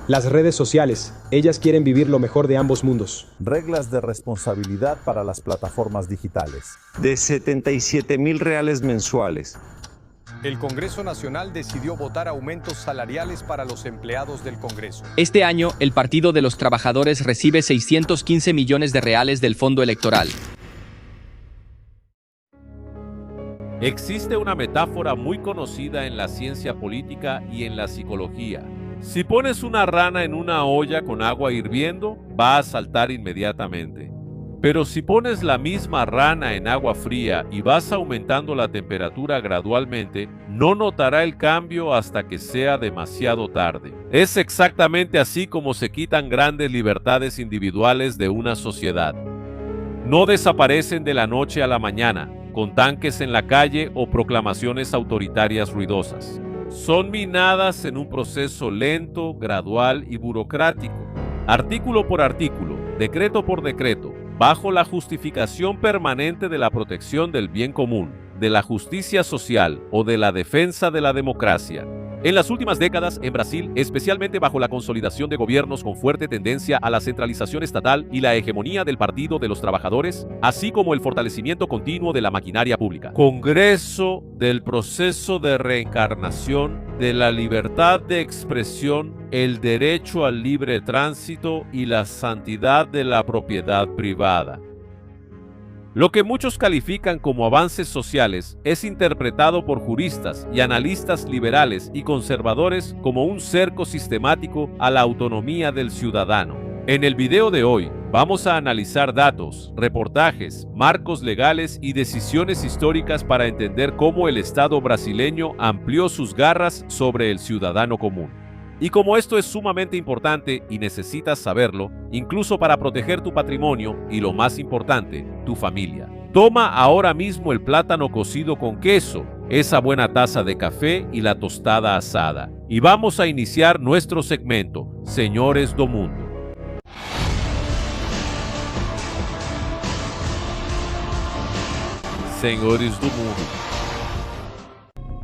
Las redes sociales, ellas quieren vivir lo mejor de ambos mundos. Reglas de responsabilidad para las plataformas digitales. De 77,000 reales mensuales. El Congreso Nacional decidió votar aumentos salariales para los empleados del Congreso. Este año, el Partido de los Trabajadores recibe 615 millones de reales del fondo electoral. Existe una metáfora muy conocida en la ciencia política y en la psicología. Si pones una rana en una olla con agua hirviendo, va a saltar inmediatamente. Pero si pones la misma rana en agua fría y vas aumentando la temperatura gradualmente, no notará el cambio hasta que sea demasiado tarde. Es exactamente así como se quitan grandes libertades individuales de una sociedad. No desaparecen de la noche a la mañana, con tanques en la calle o proclamaciones autoritarias ruidosas. Son minadas en un proceso lento, gradual y burocrático, artículo por artículo, decreto por decreto, bajo la justificación permanente de la protección del bien común, de la justicia social o de la defensa de la democracia. En las últimas décadas, en Brasil, especialmente bajo la consolidación de gobiernos con fuerte tendencia a la centralización estatal y la hegemonía del Partido de los Trabajadores, así como el fortalecimiento continuo de la maquinaria pública. Congreso del proceso de reencarnación, de la libertad de expresión, el derecho al libre tránsito y la santidad de la propiedad privada. Lo que muchos califican como avances sociales es interpretado por juristas y analistas liberales y conservadores como un cerco sistemático a la autonomía del ciudadano. En el video de hoy vamos a analizar datos, reportajes, marcos legales y decisiones históricas para entender cómo el Estado brasileño amplió sus garras sobre el ciudadano común. Y como esto es sumamente importante y necesitas saberlo, incluso para proteger tu patrimonio y lo más importante, tu familia. Toma ahora mismo el plátano cocido con queso, esa buena taza de café y la tostada asada. Y vamos a iniciar nuestro segmento, Señores do Mundo. Señores do Mundo.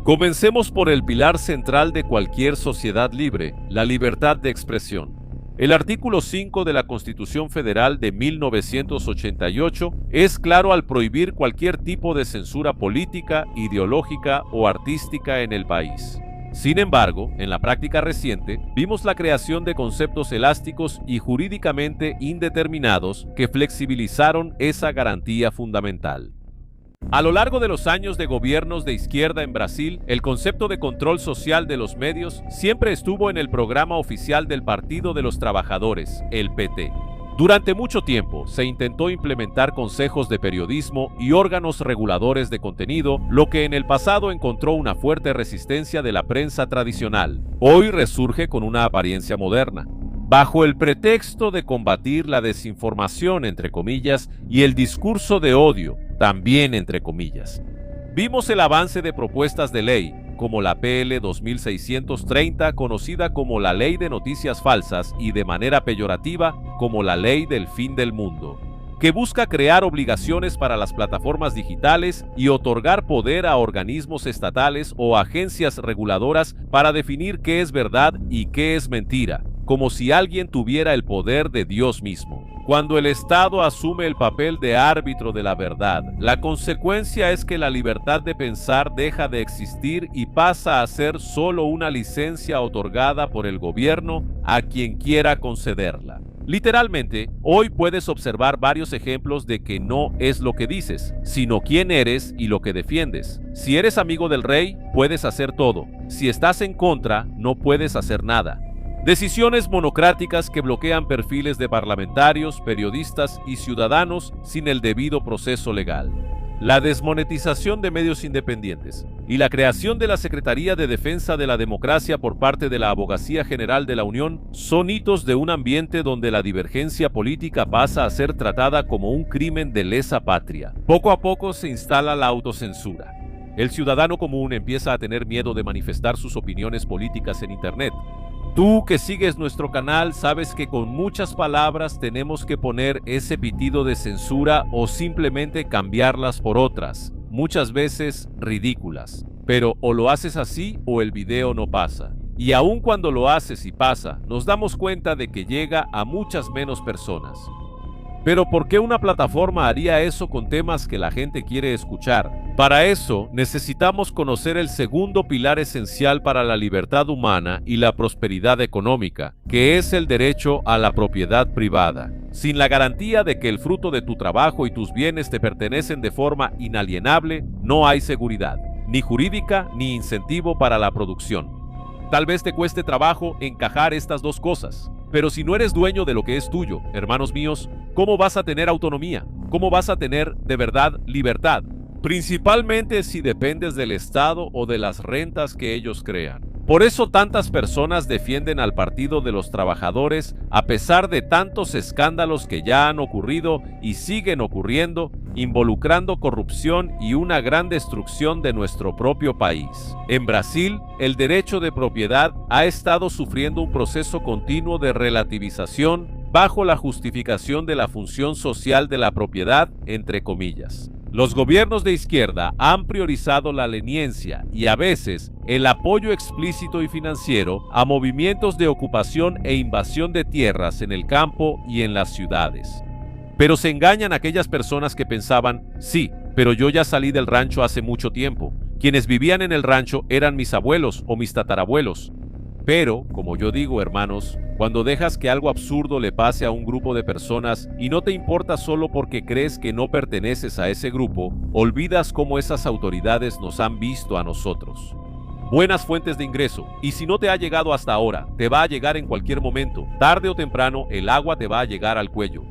Comencemos por el pilar central de cualquier sociedad libre, la libertad de expresión. El artículo 5 de la Constitución Federal de 1988 es claro al prohibir cualquier tipo de censura política, ideológica o artística en el país. Sin embargo, en la práctica reciente, vimos la creación de conceptos elásticos y jurídicamente indeterminados que flexibilizaron esa garantía fundamental. A lo largo de los años de gobiernos de izquierda en Brasil, el concepto de control social de los medios siempre estuvo en el programa oficial del Partido de los Trabajadores, el PT. Durante mucho tiempo se intentó implementar consejos de periodismo y órganos reguladores de contenido, lo que en el pasado encontró una fuerte resistencia de la prensa tradicional. Hoy resurge con una apariencia moderna. Bajo el pretexto de combatir la desinformación, entre comillas, y el discurso de odio, también entre comillas. Vimos el avance de propuestas de ley, como la PL 2630, conocida como la Ley de Noticias Falsas y de manera peyorativa como la Ley del Fin del Mundo, que busca crear obligaciones para las plataformas digitales y otorgar poder a organismos estatales o agencias reguladoras para definir qué es verdad y qué es mentira, como si alguien tuviera el poder de Dios mismo. Cuando el Estado asume el papel de árbitro de la verdad, la consecuencia es que la libertad de pensar deja de existir y pasa a ser solo una licencia otorgada por el gobierno a quien quiera concederla. Literalmente, hoy puedes observar varios ejemplos de que no es lo que dices, sino quién eres y lo que defiendes. Si eres amigo del rey, puedes hacer todo. Si estás en contra, no puedes hacer nada. Decisiones monocráticas que bloquean perfiles de parlamentarios, periodistas y ciudadanos sin el debido proceso legal. La desmonetización de medios independientes y la creación de la Secretaría de Defensa de la Democracia por parte de la Abogacía General de la Unión son hitos de un ambiente donde la divergencia política pasa a ser tratada como un crimen de lesa patria. Poco a poco se instala la autocensura. El ciudadano común empieza a tener miedo de manifestar sus opiniones políticas en Internet. Tú que sigues nuestro canal sabes que con muchas palabras tenemos que poner ese pitido de censura o simplemente cambiarlas por otras, muchas veces ridículas. Pero o lo haces así o el video no pasa. Y aun cuando lo haces y pasa, nos damos cuenta de que llega a muchas menos personas. Pero ¿por qué una plataforma haría eso con temas que la gente quiere escuchar? Para eso necesitamos conocer el segundo pilar esencial para la libertad humana y la prosperidad económica, que es el derecho a la propiedad privada. Sin la garantía de que el fruto de tu trabajo y tus bienes te pertenecen de forma inalienable, no hay seguridad, ni jurídica ni incentivo para la producción. Tal vez te cueste trabajo encajar estas dos cosas, pero si no eres dueño de lo que es tuyo, hermanos míos, ¿cómo vas a tener autonomía? ¿Cómo vas a tener de verdad libertad? Principalmente si dependes del Estado o de las rentas que ellos crean. Por eso tantas personas defienden al Partido de los Trabajadores a pesar de tantos escándalos que ya han ocurrido y siguen ocurriendo, involucrando corrupción y una gran destrucción de nuestro propio país. En Brasil, el derecho de propiedad ha estado sufriendo un proceso continuo de relativización bajo la justificación de la función social de la propiedad, entre comillas. Los gobiernos de izquierda han priorizado la leniencia y a veces el apoyo explícito y financiero a movimientos de ocupación e invasión de tierras en el campo y en las ciudades. Pero se engañan aquellas personas que pensaban, sí, pero yo ya salí del rancho hace mucho tiempo. Quienes vivían en el rancho eran mis abuelos o mis tatarabuelos. Pero, como yo digo, hermanos, cuando dejas que algo absurdo le pase a un grupo de personas y no te importa solo porque crees que no perteneces a ese grupo, olvidas cómo esas autoridades nos han visto a nosotros. Buenas fuentes de ingreso, y si no te ha llegado hasta ahora, te va a llegar en cualquier momento. Tarde o temprano, el agua te va a llegar al cuello.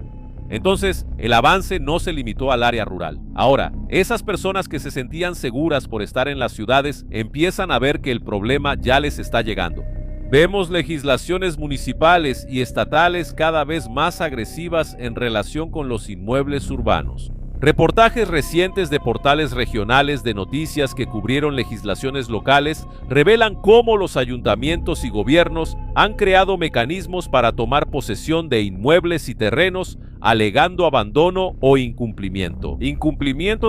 Entonces, el avance no se limitó al área rural. Ahora, esas personas que se sentían seguras por estar en las ciudades empiezan a ver que el problema ya les está llegando. Vemos legislaciones municipales y estatales cada vez más agresivas en relación con los inmuebles urbanos. Reportajes recientes de portales regionales de noticias que cubrieron legislaciones locales revelan cómo los ayuntamientos y gobiernos han creado mecanismos para tomar posesión de inmuebles y terrenos alegando abandono o incumplimiento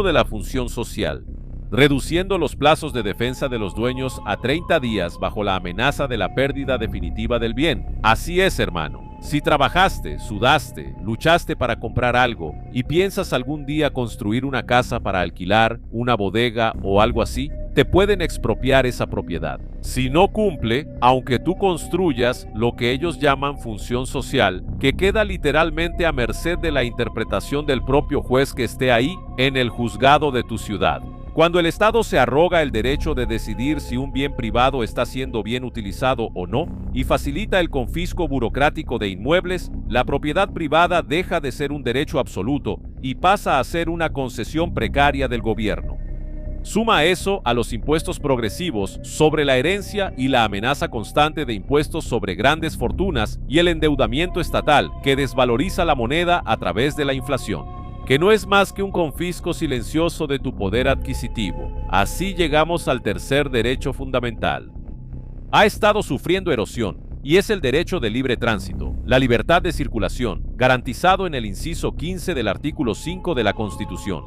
de la función social, reduciendo los plazos de defensa de los dueños a 30 días bajo la amenaza de la pérdida definitiva del bien. Así es, hermano. Si trabajaste, sudaste, luchaste para comprar algo y piensas algún día construir una casa para alquilar, una bodega o algo así, te pueden expropiar esa propiedad. Si no cumple, aunque tú construyas lo que ellos llaman función social, que queda literalmente a merced de la interpretación del propio juez que esté ahí en el juzgado de tu ciudad. Cuando el Estado se arroga el derecho de decidir si un bien privado está siendo bien utilizado o no y facilita el confisco burocrático de inmuebles, la propiedad privada deja de ser un derecho absoluto y pasa a ser una concesión precaria del gobierno. Suma eso a los impuestos progresivos sobre la herencia y la amenaza constante de impuestos sobre grandes fortunas y el endeudamiento estatal que desvaloriza la moneda a través de la inflación, que no es más que un confisco silencioso de tu poder adquisitivo. Así llegamos al tercer derecho fundamental. Ha estado sufriendo erosión, y es el derecho de libre tránsito, la libertad de circulación, garantizado en el inciso 15 del artículo 5 de la Constitución.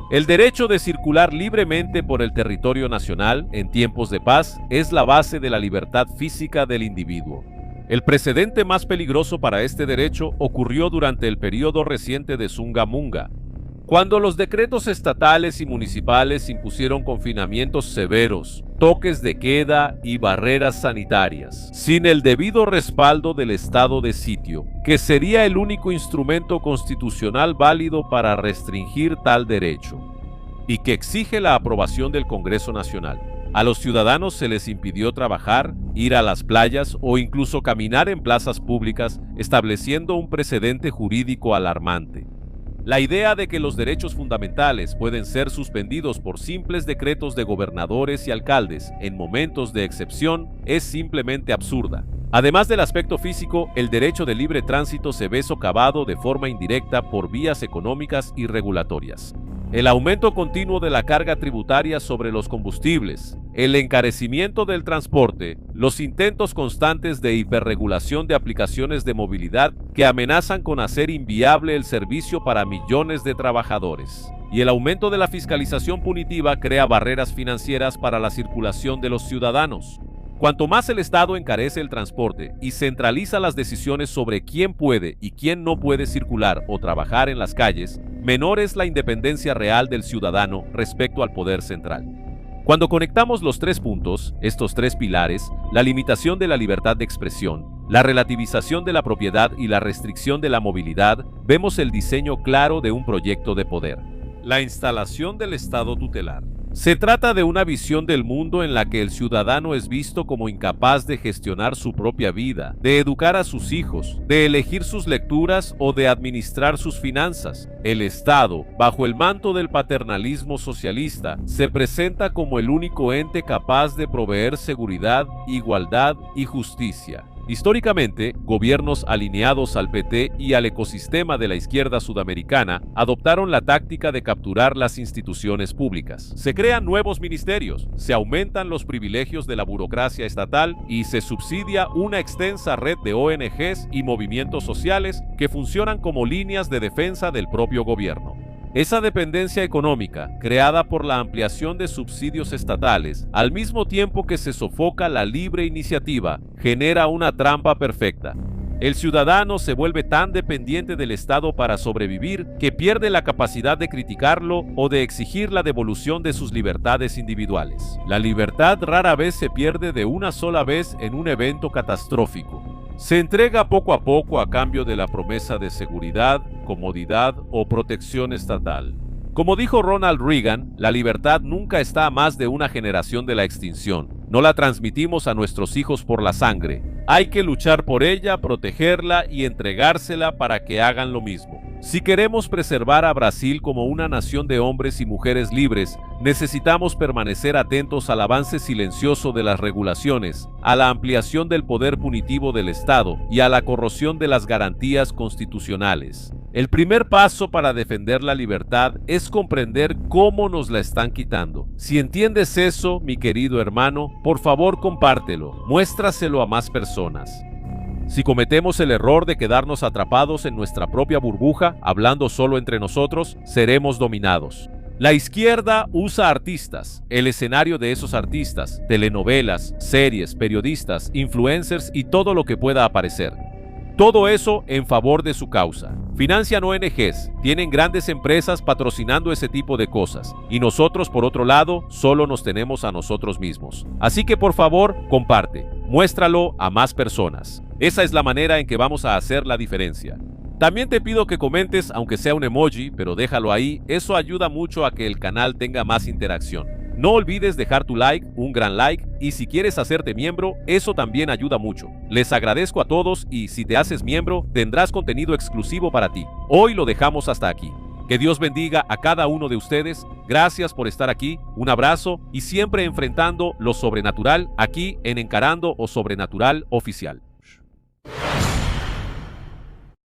El derecho de circular libremente por el territorio nacional en tiempos de paz es la base de la libertad física del individuo. El precedente más peligroso para este derecho ocurrió durante el periodo reciente de Zunga-Munga, cuando los decretos estatales y municipales impusieron confinamientos severos, toques de queda y barreras sanitarias, sin el debido respaldo del estado de sitio, que sería el único instrumento constitucional válido para restringir tal derecho, y que exige la aprobación del Congreso Nacional. A los ciudadanos se les impidió trabajar, ir a las playas o incluso caminar en plazas públicas, estableciendo un precedente jurídico alarmante. La idea de que los derechos fundamentales pueden ser suspendidos por simples decretos de gobernadores y alcaldes en momentos de excepción es simplemente absurda. Además del aspecto físico, el derecho de libre tránsito se ve socavado de forma indirecta por vías económicas y regulatorias. El aumento continuo de la carga tributaria sobre los combustibles, el encarecimiento del transporte, los intentos constantes de hiperregulación de aplicaciones de movilidad que amenazan con hacer inviable el servicio para millones de trabajadores, y el aumento de la fiscalización punitiva crea barreras financieras para la circulación de los ciudadanos. Cuanto más el Estado encarece el transporte y centraliza las decisiones sobre quién puede y quién no puede circular o trabajar en las calles, menor es la independencia real del ciudadano respecto al poder central. Cuando conectamos los tres puntos, estos tres pilares, la limitación de la libertad de expresión, la relativización de la propiedad y la restricción de la movilidad, vemos el diseño claro de un proyecto de poder. La instalación del Estado tutelar. Se trata de una visión del mundo en la que el ciudadano es visto como incapaz de gestionar su propia vida, de educar a sus hijos, de elegir sus lecturas o de administrar sus finanzas. El Estado, bajo el manto del paternalismo socialista, se presenta como el único ente capaz de proveer seguridad, igualdad y justicia. Históricamente, gobiernos alineados al PT y al ecosistema de la izquierda sudamericana adoptaron la táctica de capturar las instituciones públicas. Se crean nuevos ministerios, se aumentan los privilegios de la burocracia estatal y se subsidia una extensa red de ONGs y movimientos sociales que funcionan como líneas de defensa del propio gobierno. Esa dependencia económica, creada por la ampliación de subsidios estatales, al mismo tiempo que se sofoca la libre iniciativa, genera una trampa perfecta. El ciudadano se vuelve tan dependiente del Estado para sobrevivir que pierde la capacidad de criticarlo o de exigir la devolución de sus libertades individuales. La libertad rara vez se pierde de una sola vez en un evento catastrófico. Se entrega poco a poco a cambio de la promesa de seguridad, comodidad o protección estatal. Como dijo Ronald Reagan, la libertad nunca está a más de una generación de la extinción. No la transmitimos a nuestros hijos por la sangre. Hay que luchar por ella, protegerla y entregársela para que hagan lo mismo. Si queremos preservar a Brasil como una nación de hombres y mujeres libres, necesitamos permanecer atentos al avance silencioso de las regulaciones, a la ampliación del poder punitivo del Estado y a la corrosión de las garantías constitucionales. El primer paso para defender la libertad es comprender cómo nos la están quitando. Si entiendes eso, mi querido hermano, por favor compártelo, muéstraselo a más personas. Si cometemos el error de quedarnos atrapados en nuestra propia burbuja, hablando solo entre nosotros, seremos dominados. La izquierda usa artistas, el escenario de esos artistas, telenovelas, series, periodistas, influencers y todo lo que pueda aparecer. Todo eso en favor de su causa. Financian ONGs, tienen grandes empresas patrocinando ese tipo de cosas, y nosotros, por otro lado, solo nos tenemos a nosotros mismos. Así que por favor, comparte, muéstralo a más personas. Esa es la manera en que vamos a hacer la diferencia. También te pido que comentes, aunque sea un emoji, pero déjalo ahí, eso ayuda mucho a que el canal tenga más interacción. No olvides dejar tu like, un gran like, y si quieres hacerte miembro, eso también ayuda mucho. Les agradezco a todos y si te haces miembro, tendrás contenido exclusivo para ti. Hoy lo dejamos hasta aquí. Que Dios bendiga a cada uno de ustedes. Gracias por estar aquí. Un abrazo y siempre enfrentando lo sobrenatural aquí en Encarando o Sobrenatural Oficial.